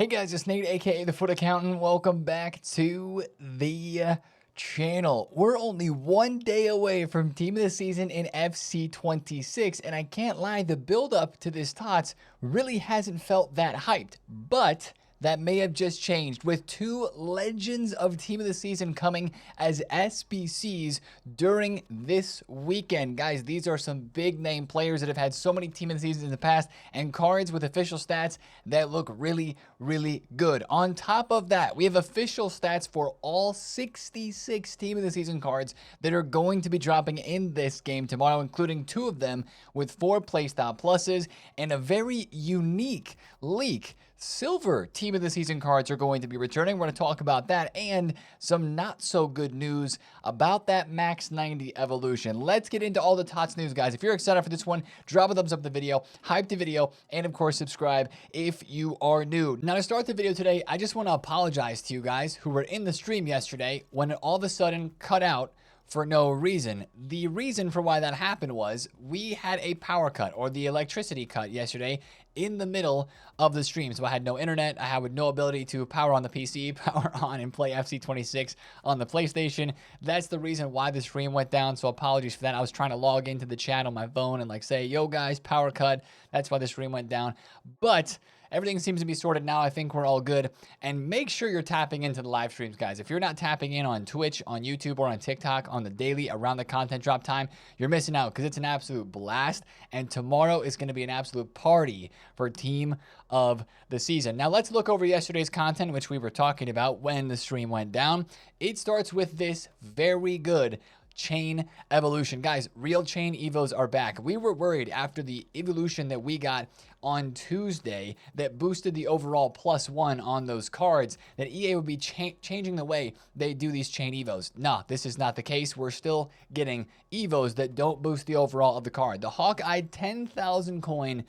Hey guys, it's Nate, aka TheFutAccountant. Welcome back to the channel. We're only one day away from Team of the Season in FC26, and I can't lie, the build-up to this TOTS really hasn't felt that hyped, but that may have just changed with two legends of Team of the Season coming as SBCs during this weekend. Guys, these are some big name players that have had so many Team of the Seasons in the past and cards with official stats that look really, really good. On top of that, we have official stats for all 66 Team of the Season cards that are going to be dropping in this game tomorrow, including two of them with 4 playstyle pluses and a very unique leak. Silver Team of the Season cards are going to be returning. We're going to talk about that and some not so good news about that Max 90 evolution. Let's get into all the TOTS news, guys. If you're excited for this one, drop a thumbs up the video, hype the video, and of course subscribe if you are new. Now to start the video today, I just want to apologize to you guys who were in the stream yesterday when it all of a sudden cut out for no reason. The reason for why that happened was we had a power cut, or the electricity cut, yesterday in the middle of the stream. So I had no internet, I had no ability to power on the PC, power on and play FC26 on the PlayStation. That's the reason why the stream went down, so apologies for that. I was trying to log into the chat on my phone and like say, yo guys, power cut. That's why the stream went down. But everything seems to be sorted now. I think we're all good. And make sure you're tapping into the live streams, guys. If you're not tapping in on Twitch, on YouTube, or on TikTok on the daily around the content drop time, you're missing out because it's an absolute blast. And tomorrow is going to be an absolute party for Team of the Season. Now let's look over yesterday's content, which we were talking about when the stream went down. It starts with this very good chain evolution. Guys, real chain evos are back. We were worried after the evolution that we got on Tuesday that boosted the overall +1 on those cards that EA would be changing the way they do these chain evos. Nah, this is not the case. We're still getting evos that don't boost the overall of the card. The Hawkeye 10,000 coin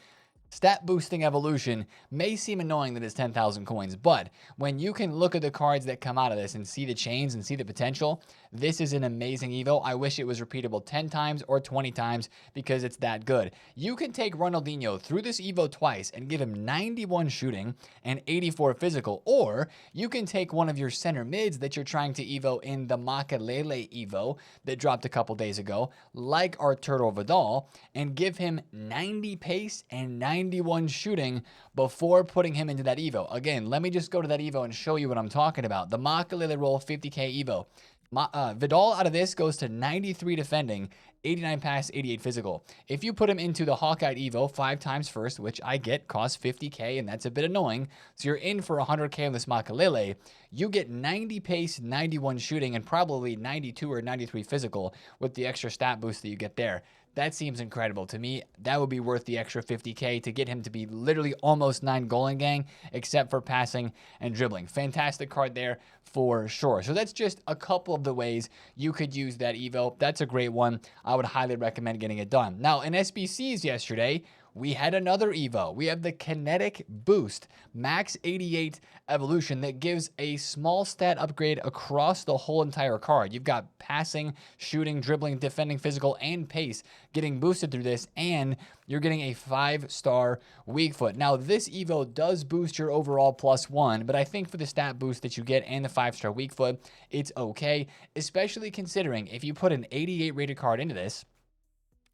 stat boosting evolution may seem annoying that it's 10,000 coins, but when you can look at the cards that come out of this and see the chains and see the potential, this is an amazing evo. I wish it was repeatable 10 times or 20 times because it's that good. You can take Ronaldinho through this evo twice and give him 91 shooting and 84 physical, or you can take one of your center mids that you're trying to evo in the Makelele evo that dropped a couple days ago, like Arturo Vidal, and give him 90 pace and 91 shooting before putting him into that evo. Again, let me just go to that evo and show you what I'm talking about. The Makelele roll 50k evo. Vidal out of this goes to 93 defending, 89 pass, 88 physical. If you put him into the Hawkeye Evo 5 times first, which I get costs 50k, and that's a bit annoying, so you're in for 100k on this Makelele, you get 90 pace, 91 shooting, and probably 92 or 93 physical with the extra stat boost that you get there. That seems incredible to me. That would be worth the extra 50k to get him to be literally almost 9 goal in gang, except for passing and dribbling. Fantastic card there for sure. So that's just a couple of the ways you could use that evo. That's a great one. I would highly recommend getting it done. Now, in SBCs yesterday, we had another evo. We have the Kinetic Boost Max 88 evolution that gives a small stat upgrade across the whole entire card. You've got passing, shooting, dribbling, defending, physical, and pace getting boosted through this, and you're getting a 5-star weak foot. Now, this evo does boost your overall +1, but I think for the stat boost that you get and the 5-star weak foot, it's okay, especially considering if you put an 88 rated card into this,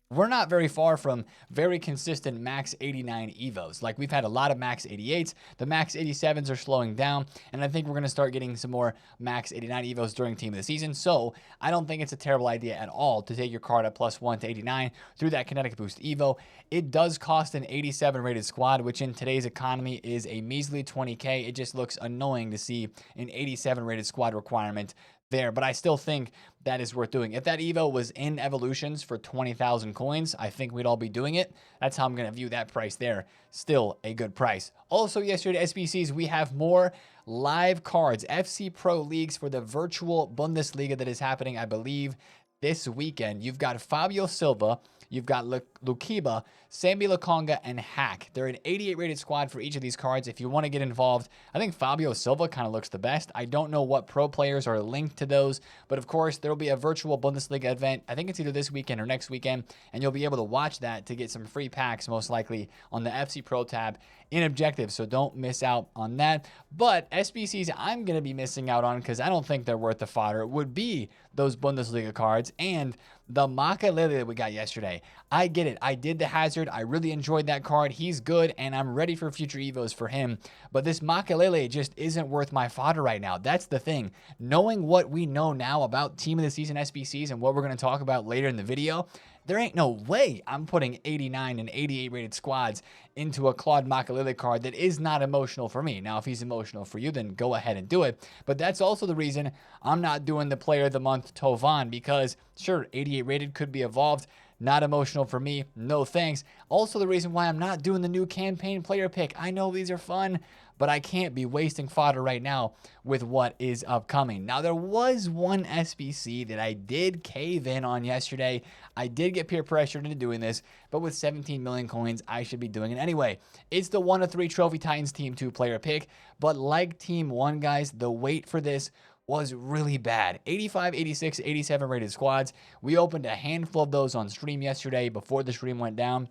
we're not very far from very consistent max 89 evos. Like, we've had a lot of max 88s. The max 87s are slowing down, and I think we're going to start getting some more max 89 evos during Team of the Season. So I don't think it's a terrible idea at all to take your card at +1 to 89 through that Kinetic Boost evo. It does cost an 87 rated squad, which in today's economy is a measly 20k. It just looks annoying to see an 87 rated squad requirement there, but I still think that is worth doing. If that evo was in evolutions for 20,000 coins, I think we'd all be doing it. That's how I'm going to view that price there. Still a good price. Also, yesterday at SBCs, we have more live cards, FC Pro Leagues for the virtual Bundesliga that is happening, I believe, this weekend. You've got Fabio Silva, you've got Lukiba, Sambi Lakonga, and Hack. They're an 88 rated squad for each of these cards. If you want to get involved, I think Fabio Silva kind of looks the best. I don't know what pro players are linked to those, but of course, there will be a virtual Bundesliga event. I think it's either this weekend or next weekend, and you'll be able to watch that to get some free packs, most likely on the FC Pro tab in objective, so don't miss out on that. But SBCs I'm going to be missing out on because I don't think they're worth the fodder would be those Bundesliga cards and the Makelele that we got yesterday. I get it. I did the Hazard. I really enjoyed that card. He's good, and I'm ready for future Evos for him. But this Makelele just isn't worth my fodder right now. That's the thing. Knowing what we know now about Team of the Season SBCs and what we're going to talk about later in the video, there ain't no way I'm putting 89 and 88 rated squads into a Claude Makelele card that is not emotional for me. Now, if he's emotional for you, then go ahead and do it. But that's also the reason I'm not doing the Player of the Month Tovan, because sure, 88 rated could be evolved. Not emotional for me. No thanks. Also the reason why I'm not doing the new campaign player pick. I know these are fun, but I can't be wasting fodder right now with what is upcoming. Now, there was one SBC that I did cave in on yesterday. I did get peer pressured into doing this, but with 17 million coins, I should be doing it anyway. It's the 1 of 3 Trophy Titans Team 2 player pick, but like Team 1, guys, the wait for this was really bad. 85, 86, 87 rated squads. We opened a handful of those on stream yesterday before the stream went down.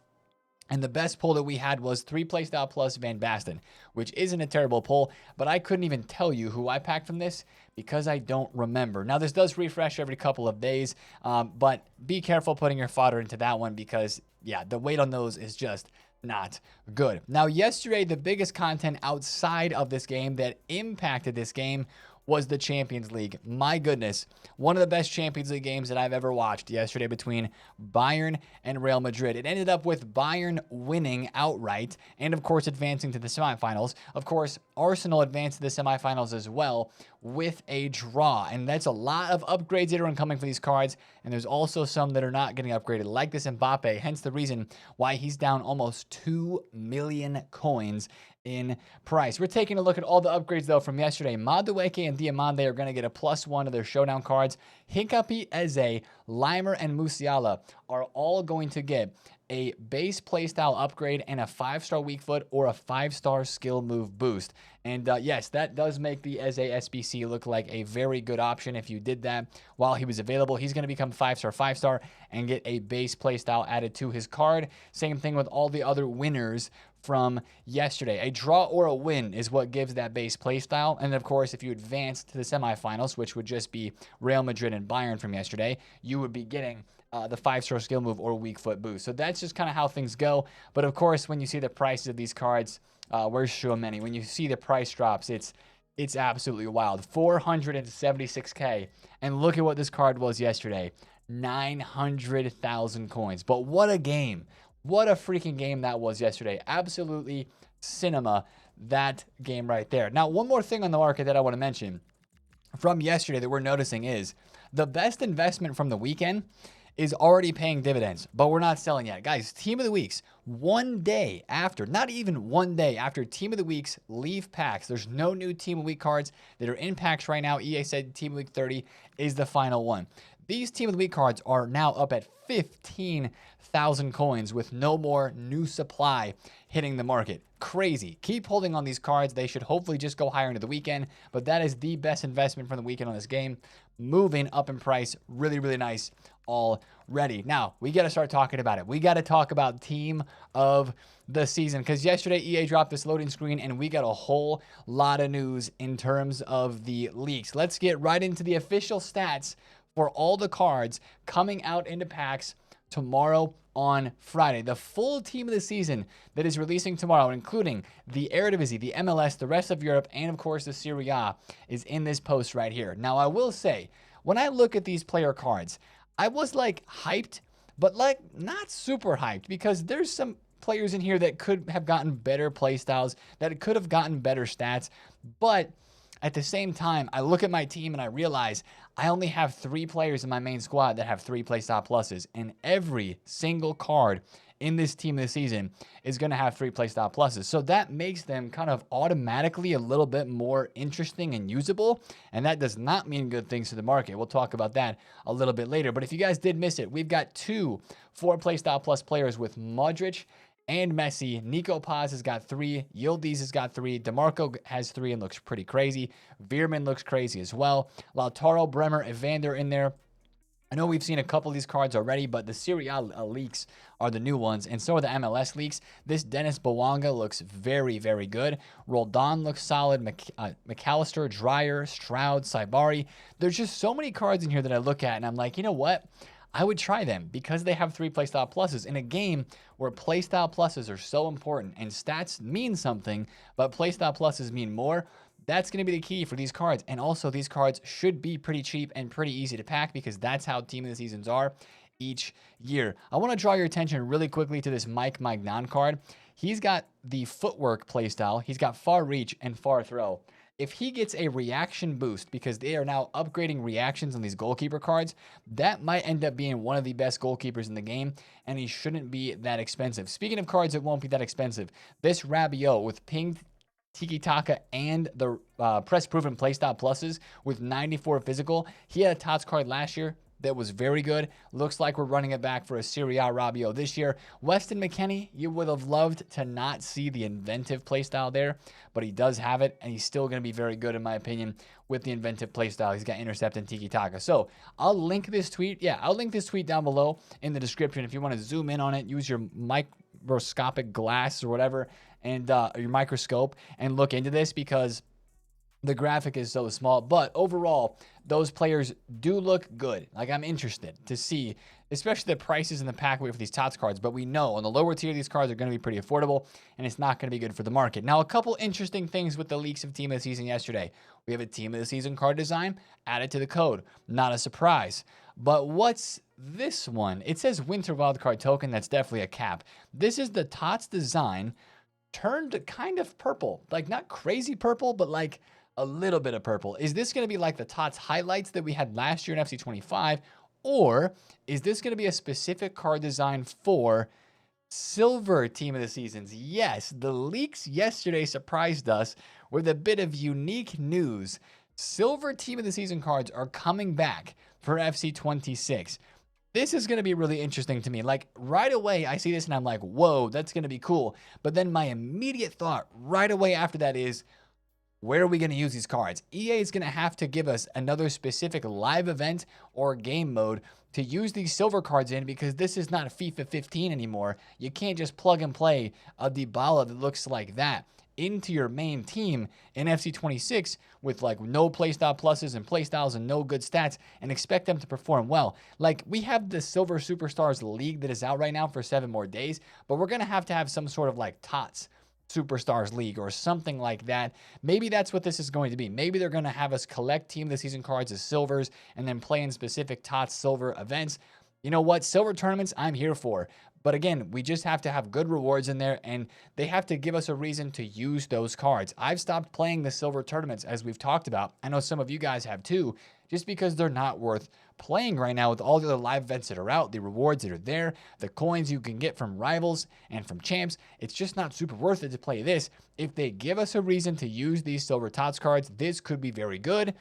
And the best pull that we had was 3 playstyle plus Van Basten, which isn't a terrible pull, but I couldn't even tell you who I packed from this because I don't remember. Now, this does refresh every couple of days, but be careful putting your fodder into that one because, yeah, the weight on those is just not good. Now, yesterday, the biggest content outside of this game that impacted this game was the Champions League. My goodness, one of the best Champions League games that I've ever watched yesterday between Bayern and Real Madrid. It ended up with Bayern winning outright and, of course, advancing to the semifinals. Of course, Arsenal advanced to the semifinals as well with a draw, and that's a lot of upgrades that are incoming for these cards, and there's also some that are not getting upgraded, like this Mbappe, hence the reason why he's down almost 2 million coins in price. We're taking a look at all the upgrades, though, from yesterday. Madueke and Diamande are going to get a +1 of their showdown cards. Hincapi, Eze, Limer, and Musiala are all going to get a base playstyle upgrade and a 5-star weak foot or a 5-star skill move boost. And yes, that does make the Eze SBC look like a very good option if you did that while he was available. He's going to become 5-star, 5-star and get a base playstyle added to his card. Same thing with all the other winners from yesterday. A draw or a win is what gives that base playstyle. And of course, if you advance to the semifinals, which would just be Real Madrid and Bayern from yesterday, you would be getting the 5-star skill move or weak foot boost. So that's just kind of how things go. But of course, when you see the prices of these cards, where's Tchouaméni? When you see the price drops, it's absolutely wild. 476K. And look at what this card was yesterday. 900,000 coins. But what a game. What a freaking game that was yesterday. Absolutely cinema, that game right there. Now, one more thing on the market that I want to mention from yesterday that we're noticing is the best investment from the weekend is already paying dividends, but we're not selling yet. Guys, Team of the Weeks, one day after, not even one day after Team of the Weeks leave packs, there's no new Team of the Week cards that are in packs right now. EA said Team of the Week 30 is the final one. These Team of the Week cards are now up at 15,000 coins with no more new supply hitting the market. Crazy. Keep holding on these cards. They should hopefully just go higher into the weekend, but that is the best investment from the weekend on this game. Moving up in price. Really, really nice already. Now, we got to start talking about it. We got to talk about Team of the Season because yesterday EA dropped this loading screen and we got a whole lot of news in terms of the leaks. Let's get right into the official stats for all the cards coming out into packs tomorrow on Friday. The full Team of the Season that is releasing tomorrow, including the Eredivisie, the MLS, the rest of Europe, and of course the Serie A, is in this post right here. Now, I will say, when I look at these player cards, I was like hyped, but like not super hyped because there's some players in here that could have gotten better play styles, that could have gotten better stats, but at the same time, I look at my team and I realize I only have 3 players in my main squad that have 3 playstyle pluses, and every single card in this Team of the Season is going to have 3 playstyle pluses. So that makes them kind of automatically a little bit more interesting and usable, and that does not mean good things to the market. We'll talk about that a little bit later. But if you guys did miss it, we've got 2 4 playstyle plus players with Modric and Messi. Nico Paz has got 3. Yildiz has got 3. DeMarco has 3 and looks pretty crazy. Veerman looks crazy as well. Lautaro, Bremer, Evander in there. I know we've seen a couple of these cards already, but the Serie A leaks are the new ones, and so are the MLS leaks. This Dennis Bouanga looks very, very good. Roldan looks solid. McAllister, Dreyer, Stroud, Saibari. There's just so many cards in here that I look at, and I'm like, you know what? I would try them because they have 3 playstyle pluses in a game where playstyle pluses are so important and stats mean something, but playstyle pluses mean more. That's going to be the key for these cards. And also, these cards should be pretty cheap and pretty easy to pack because that's how Team of the Seasons are each year. I want to draw your attention really quickly to this Mike Magnan card. He's got the footwork playstyle. He's got far reach and far throw. If he gets a reaction boost, because they are now upgrading reactions on these goalkeeper cards, that might end up being one of the best goalkeepers in the game, and he shouldn't be that expensive. Speaking of cards that won't be that expensive, this Rabiot with pinged tiki-taka and the press-proven playstyle pluses with 94 physical. He had a TOTS card last year that was very good. Looks like we're running it back for a Serie A Rabiot this year. Weston McKennie, you would have loved to not see the inventive playstyle there, but he does have it, and he's still going to be very good, in my opinion, with the inventive playstyle. He's got intercept and tiki-taka. So I'll link this tweet. Yeah, I'll link this tweet down below in the description if you want to zoom in on it, use your microscopic glass or whatever, and your microscope, and look into this because the graphic is so small. But overall, those players do look good. Like, I'm interested to see, especially the prices in the pack away for these TOTS cards. But we know on the lower tier, these cards are going to be pretty affordable, and it's not going to be good for the market. Now, a couple interesting things with the leaks of Team of the Season yesterday. We have a Team of the Season card design added to the code. Not a surprise. But what's this one? It says Winter Wildcard Token. That's definitely a cap. This is the TOTS design turned kind of purple. Like, not crazy purple, but like a little bit of purple. Is this going to be like the TOTS highlights that we had last year in FC25? Or is this going to be a specific card design for Silver Team of the Seasons? Yes, the leaks yesterday surprised us with a bit of unique news. Silver Team of the Season cards are coming back for FC26. This is going to be really interesting to me. Like, right away, I see this and I'm like, whoa, that's going to be cool. But then my immediate thought right away after that is, where are we going to use these cards? EA is going to have to give us another specific live event or game mode to use these silver cards in, because this is not FIFA 15 anymore. You can't just plug and play a Dybala that looks like that into your main team in FC26 with like no playstyle pluses and playstyles and no good stats and expect them to perform well. Like, we have the Silver Superstars League that is out right now for 7 more days, but we're going to have some sort of like TOTS Superstars League or something like that. Maybe that's what this is going to be. Maybe they're going to have us collect Team of the Season cards as silvers and then play in specific TOTS silver events. You know what? Silver tournaments, I'm here for. But again, we just have to have good rewards in there, and they have to give us a reason to use those cards. I've stopped playing the silver tournaments, as we've talked about. I know some of you guys have too, just because they're not worth playing right now with all the other live events that are out, the rewards that are there, the coins you can get from rivals and from champs. It's just not super worth it to play this. If they give us a reason to use these silver TOTS cards, this could be very good.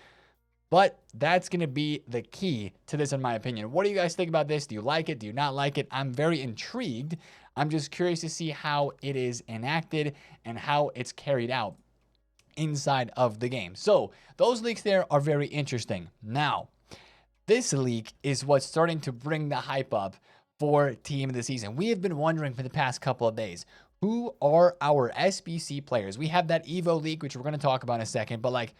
But that's going to be the key to this, in my opinion. What do you guys think about this? Do you like it? Do you not like it? I'm very intrigued. I'm just curious to see how it is enacted and how it's carried out inside of the game. So those leaks there are very interesting. Now, this leak is what's starting to bring the hype up for Team of the Season. We have been wondering for the past couple of days, who are our SBC players? We have that Evo leak, which we're going to talk about in a second, but like,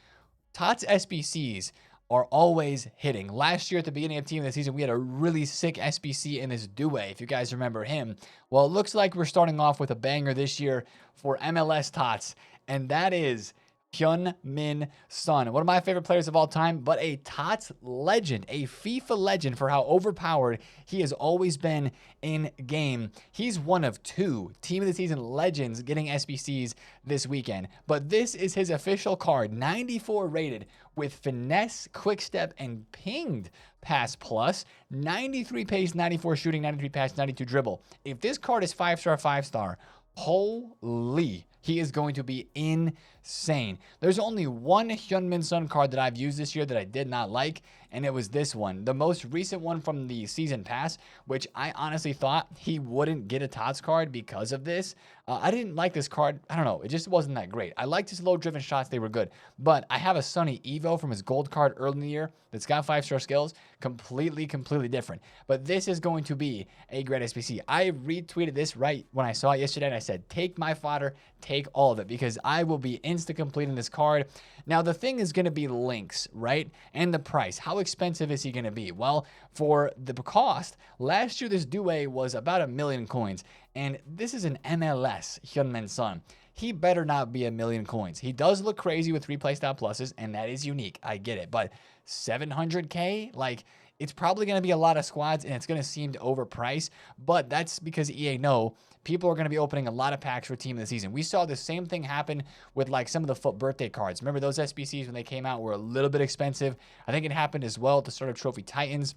TOTS SBCs are always hitting. Last year at the beginning of Team of the Season, we had a really sick SBC in this Due, if you guys remember him. Well, it looks like we're starting off with a banger this year for MLS TOTS, and that is Hyun-Min Son, one of my favorite players of all time, but a TOTS legend, a FIFA legend for how overpowered he has always been in game. He's one of 2 Team of the Season legends getting SBCs this weekend, but this is his official card, 94 rated with finesse, quick step, and pinged pass plus, 93 pace, 94 shooting, 93 pass, 92 dribble. If this card is 5-star, 5-star, holy, he is going to be insane. There's only one Hyun-Min Son card that I've used this year that I did not like, and it was this one. The most recent one from the season pass, which I honestly thought he wouldn't get a TOTS card because of this. I didn't like this card. I don't know. It just wasn't that great. I liked his low-driven shots. They were good. But I have a Sonny Evo from his gold card early in the year that's got 5-star skills. Completely different. But this is going to be a great SBC. I retweeted this right when I saw it yesterday, and I said, take my fodder, take all of it, because I will be insta-completing this card. Now, the thing is going to be links, right? And the price. How expensive is he going to be? Well, for the cost, last year this Due was about 1 million coins. And this is an MLS, Hyunmin Son. He better not be 1 million coins. He does look crazy with 3 playstyle pluses, and that is unique. I get it. But 700K? Like, it's probably going to be a lot of squads, and it's going to seem overpriced. But that's because EA know people are going to be opening a lot of packs for Team of the Season. We saw the same thing happen with like some of the FUT birthday cards. Remember those SBCs when they came out were a little bit expensive? I think it happened as well at the start of Trophy Titans.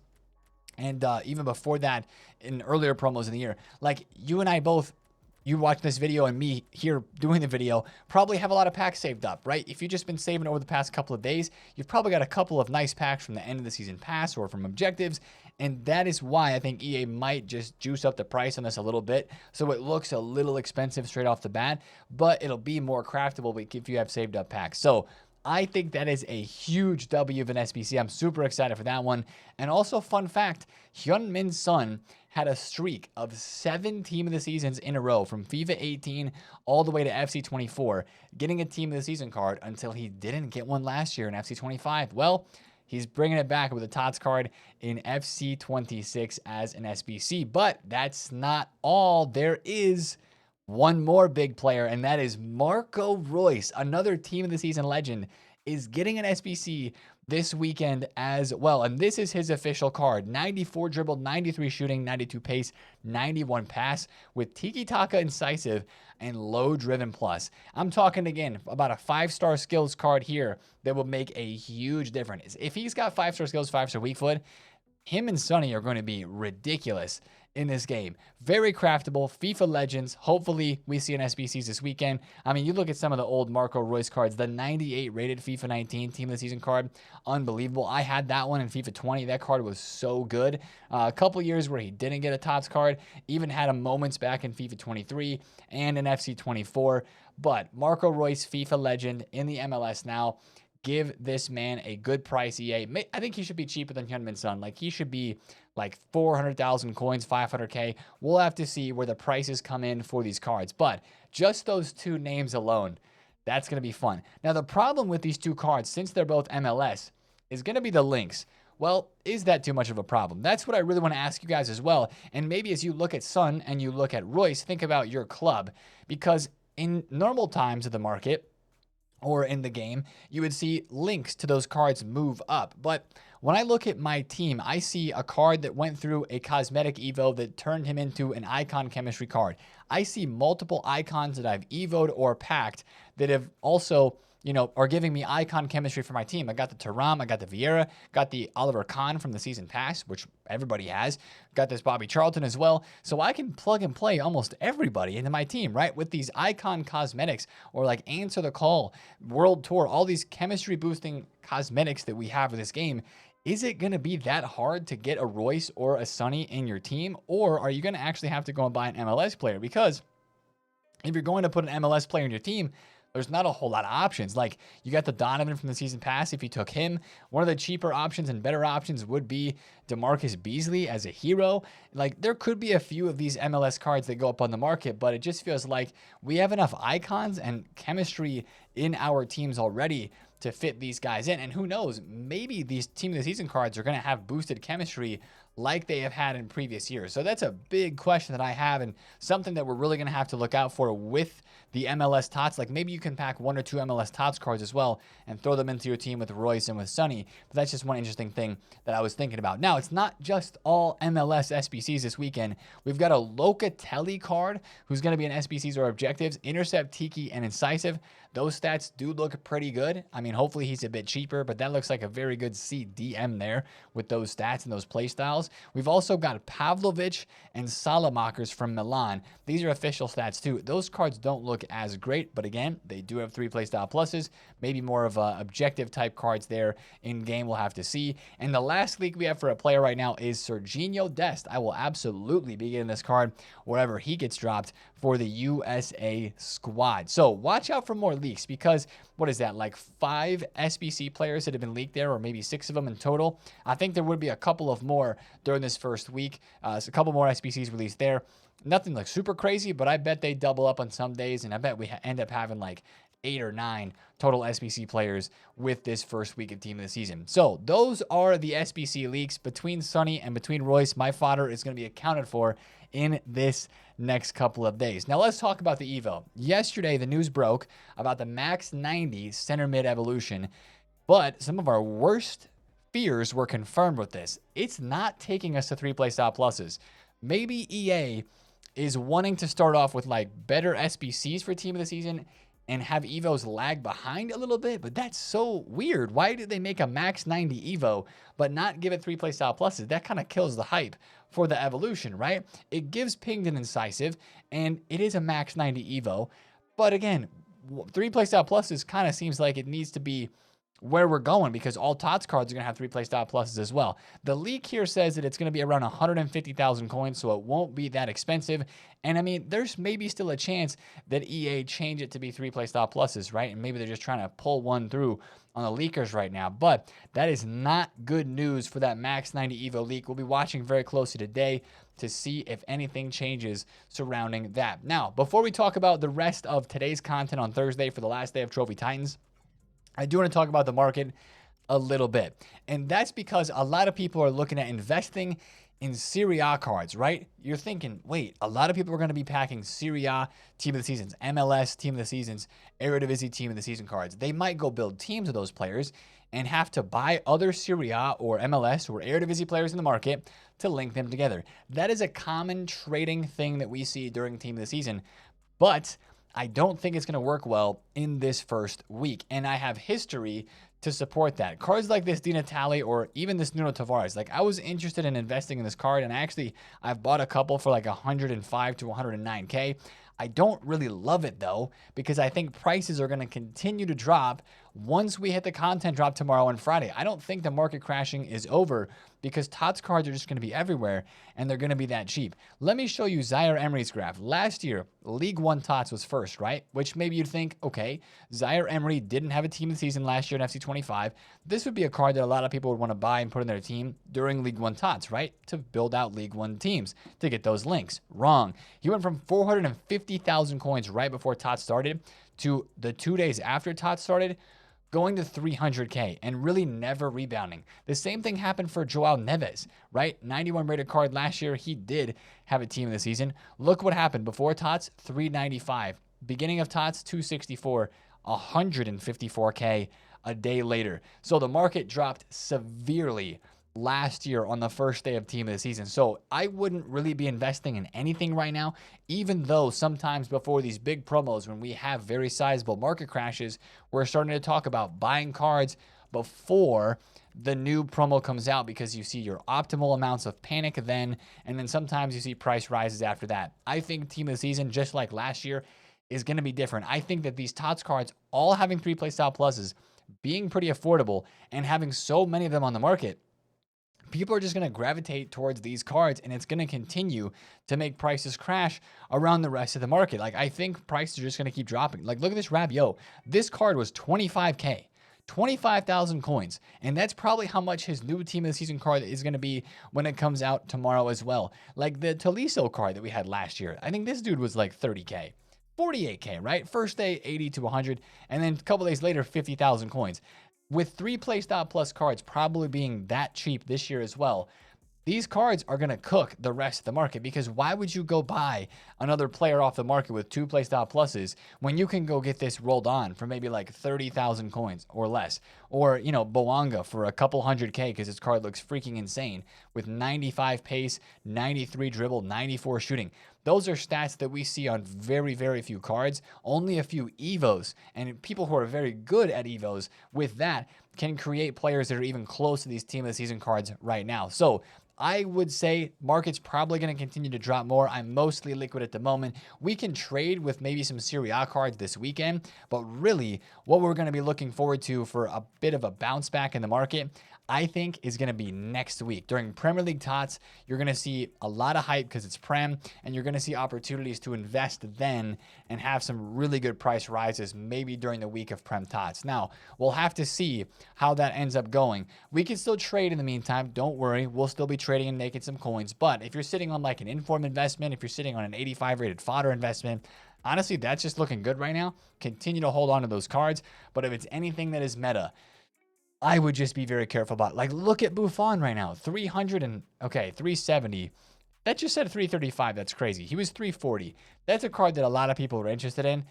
And even before that, in earlier promos in the year, like you and I both, you watching this video and me here doing the video, probably have a lot of packs saved up, right? If you've just been saving over the past couple of days, you've probably got a couple of nice packs from the end of the season pass or from objectives. And that is why I think EA might just juice up the price on this a little bit. So it looks a little expensive straight off the bat, but it'll be more craftable if you have saved up packs. So I think that is a huge W of an SBC. I'm super excited for that one. And also, fun fact, Hyunmin Son had a streak of 7 Team of the Seasons in a row from FIFA 18 all the way to FC 24, getting a Team of the Season card until he didn't get one last year in FC 25. Well, he's bringing it back with a TOTS card in FC 26 as an SBC. But that's not all. There is one more big player, and that is Marco Reus, another Team of the Season legend, is getting an SBC this weekend as well. And this is his official card. 94 dribble, 93 shooting, 92 pace, 91 pass with tiki-taka incisive and low driven plus. I'm talking again about a 5-star skills card here that will make a huge difference. If he's got 5-star skills, 5-star weak foot, him and Sonny are going to be ridiculous in this game. Very craftable, FIFA legends. Hopefully we see an SBCs this weekend. I mean, you look at some of the old Marco Reus cards, the 98 rated FIFA 19 Team of the Season card, unbelievable. I had that one in FIFA 20. That card was so good. A couple years where he didn't get a TOTS card, even had a moments back in FIFA 23 and in FC 24. But Marco Reus, FIFA legend in the MLS now. Give this man a good price, EA. I think he should be cheaper than Hyunmin Son. Like, he should be like 400,000 coins, 500K. We'll have to see where the prices come in for these cards. But just those 2 names alone, that's going to be fun. Now, the problem with these 2 cards, since they're both MLS, is going to be the links. Well, is that too much of a problem? That's what I really want to ask you guys as well. And maybe as you look at Son and you look at Reus, think about your club. Because in normal times of the market, or in the game, you would see links to those cards move up. But when I look at my team, I see a card that went through a cosmetic evo that turned him into an icon chemistry card. I see multiple icons that I've evoed or packed that have also, you know, are giving me icon chemistry for my team. I got the Thuram, I got the Vieira, got the Oliver Kahn from the season pass, which everybody has. Got this Bobby Charlton as well. So I can plug and play almost everybody into my team, right? With these icon cosmetics or like Answer the Call, World Tour, all these chemistry boosting cosmetics that we have in this game. Is it going to be that hard to get a Reus or a Sonny in your team? Or are you going to actually have to go and buy an MLS player? Because if you're going to put an MLS player in your team, there's not a whole lot of options. Like, you got the Donovan from the season pass. If you took him, one of the cheaper options and better options would be DeMarcus Beasley as a hero. Like, there could be a few of these MLS cards that go up on the market, but it just feels like we have enough icons and chemistry in our teams already to fit these guys in. And who knows, maybe these Team of the Season cards are going to have boosted chemistry like they have had in previous years. So that's a big question that I have, and something that we're really going to have to look out for with the MLS TOTS. Like, maybe you can pack 1 or 2 MLS TOTS cards as well and throw them into your team with Reus and with Sonny. But that's just one interesting thing that I was thinking about. Now, it's not just all MLS SBCs this weekend. We've got a Locatelli card who's going to be in SBCs or objectives, intercept, tiki, and incisive. Those stats do look pretty good. I mean, hopefully he's a bit cheaper, but that looks like a very good CDM there with those stats and those play styles. We've also got Pavlovic and Salamakers from Milan. These are official stats too. Those cards don't look as great, but again, they do have 3 playstyle pluses. Maybe more of objective type cards there in game. We'll have to see. And the last leak we have for a player right now is Serginho Dest. I will absolutely be getting this card wherever he gets dropped for the USA squad. So watch out for more leaks because what is that, like 5 SBC players that have been leaked there, or maybe 6 of them in total. I think there would be a couple of more during this first week. So a couple more SBCs released there. Nothing like super crazy, but I bet they double up on some days, and I bet we end up having like 8 or 9 total SBC players with this first week of team of the season. So those are the SBC leaks between Sonny and between Royce. My fodder is going to be accounted for in this next couple of days. Now let's talk about the Evo. Yesterday, the news broke about the max 90 center mid evolution, but some of our worst fears were confirmed with this. It's not taking us to 3 playstyle pluses. Maybe EA is wanting to start off with like better SBCs for team of the season and have Evos lag behind a little bit, but that's so weird. Why did they make a max 90 Evo, but not give it 3 playstyle pluses? That kind of kills the hype for the evolution, right? It gives pinged and incisive, and it is a max 90 Evo, but again, 3 playstyle pluses kind of seems like it needs to be where we're going because all TOTS cards are going to have 3 playstyle pluses as well. The leak here says that it's going to be around 150,000 coins, so it won't be that expensive. And I mean, there's maybe still a chance that EA change it to be 3 playstyle pluses, right? And maybe they're just trying to pull one through on the leakers right now. But that is not good news for that max 90 Evo leak. We'll be watching very closely today to see if anything changes surrounding that. Now, before we talk about the rest of today's content on Thursday for the last day of Trophy Titans, I do want to talk about the market a little bit. And that's because a lot of people are looking at investing in Serie A cards, right? You're thinking, wait, a lot of people are going to be packing Serie A team of the seasons, MLS team of the seasons, Eredivisie team of the season cards. They might go build teams of those players and have to buy other Serie A or MLS or Eredivisie players in the market to link them together. That is a common trading thing that we see during team of the season. But I don't think it's going to work well in this first week. And I have history to support that. Cards like this Di Natale or even this Nuno Tavares, like I was interested in investing in this card, and I've bought a couple for like 105 to 109K. I don't really love it though, because I think prices are going to continue to drop once we hit the content drop tomorrow and Friday. I don't think the market crashing is over because TOTS cards are just going to be everywhere and they're going to be that cheap. Let me show you Zaire Emery's graph. Last year, League One TOTS was first, right? Which maybe you'd think, okay, Zaire Emery didn't have a team of the season last year in FC 25. This would be a card that a lot of people would want to buy and put in their team during League One TOTS, right? To build out League One teams, to get those links. Wrong. He went from 450,000 coins right before TOTS started to the 2 days after TOTS started, going to 300K and really never rebounding. The same thing happened for Joao Neves, right? 91 rated card last year. He did have a team of the season. Look what happened before TOTS, 395. Beginning of TOTS, 264, 154K a day later. So the market dropped severely last year on the first day of team of the season. So I wouldn't really be investing in anything right now, even though sometimes before these big promos, when we have very sizable market crashes, we're starting to talk about buying cards before the new promo comes out because you see your optimal amounts of panic then, and then sometimes you see price rises after that. I think team of the season, just like last year, is going to be different. I think that these TOTS cards, all having 3 playstyle pluses, being pretty affordable, and having so many of them on the market, people are just going to gravitate towards these cards, and it's going to continue to make prices crash around the rest of the market. Like, I think prices are just going to keep dropping. Like, look at this Rabiot. This card was 25K, 25,000 coins, and that's probably how much his new team of the season card is going to be when it comes out tomorrow as well. Like the Tolisso card that we had last year, I think this dude was like 30K. 48K, right? First day, 80 to 100, and then a couple days later, 50,000 coins. With 3 playstyle plus cards probably being that cheap this year as well, these cards are going to cook the rest of the market, because why would you go buy another player off the market with 2 playstyle pluses when you can go get this rolled on for maybe like 30,000 coins or less? Or, you know, Boanga for a couple 100K because his card looks freaking insane with 95 pace, 93 dribble, 94 shooting. Those are stats that we see on very, very few cards. Only a few Evos, and people who are very good at Evos with that can create players that are even close to these team of the season cards right now. So I would say market's probably going to continue to drop more. I'm mostly liquid at the moment. We can trade with maybe some Serie A cards this weekend, but really what we're going to be looking forward to for a bit of a bounce back in the market, I think, is going to be next week. During Premier League TOTS, you're going to see a lot of hype because it's Prem, and you're going to to see opportunities to invest then and have some really good price rises maybe during the week of Prem TOTS. Now, we'll have to see how that ends up going. We can still trade in the meantime. Don't worry. We'll still be trading and making some coins. But if you're sitting on like an inform investment, if you're sitting on an 85 rated fodder investment, honestly, that's just looking good right now. Continue to hold on to those cards. But if it's anything that is meta, I would just be very careful about it. Like, look at Buffon right now. 370. That just said 335. That's crazy. He was 340. That's a card that a lot of people are interested in.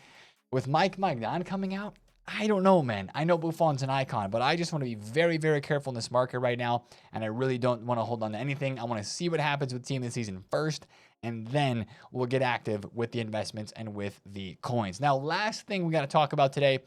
With Mike Magnan coming out, I don't know, man. I know Buffon's an icon, but I just want to be very, very careful in this market right now. And I really don't want to hold on to anything. I want to see what happens with Team of the Season first, and then we'll get active with the investments and with the coins. Now, last thing we got to talk about today,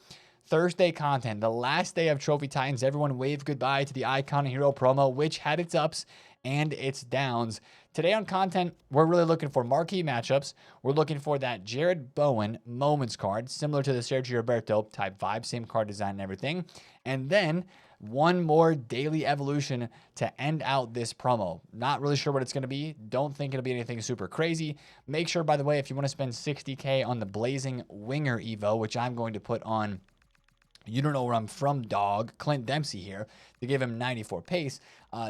Thursday content, the last day of Trophy Titans. Everyone wave goodbye to the Icon Hero promo, which had its ups and its downs. Today on content, we're really looking for marquee matchups. We're looking for that Jared Bowen Moments card, similar to the Sergio Roberto type vibe, same card design and everything. And then one more daily evolution to end out this promo. Not really sure what it's going to be. Don't think it'll be anything super crazy. Make sure, by the way, if you want to spend 60K on the Blazing Winger Evo, which I'm going to put on You Don't Know Where I'm From Dog, Clint Dempsey here, to give him 94 pace.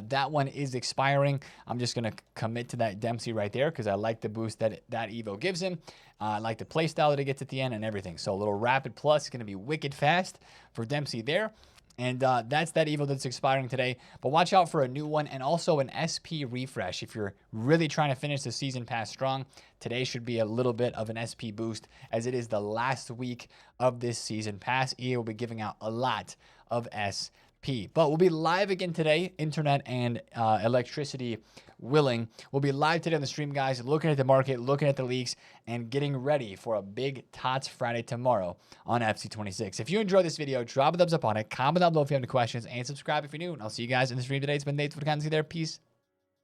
That one is expiring. I'm just going to commit to that Dempsey right there because I like the boost that Evo gives him. I like the play style that it gets at the end and everything. So a little rapid plus is going to be wicked fast for Dempsey there. And that's that Evo that's expiring today. But watch out for a new one and also an SP refresh. If you're really trying to finish the season pass strong, today should be a little bit of an SP boost as it is the last week of this season pass. EA will be giving out a lot of SP. But we'll be live again today, internet and electricity willing. We'll be live today on the stream, guys, looking at the market, looking at the leaks, and getting ready for a big TOTS Friday tomorrow on FC26. If you enjoyed this video, drop a thumbs up on it, comment down below if you have any questions, and subscribe if you're new. And I'll see you guys in the stream today. It's been TheFutAccountant there. Peace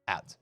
out.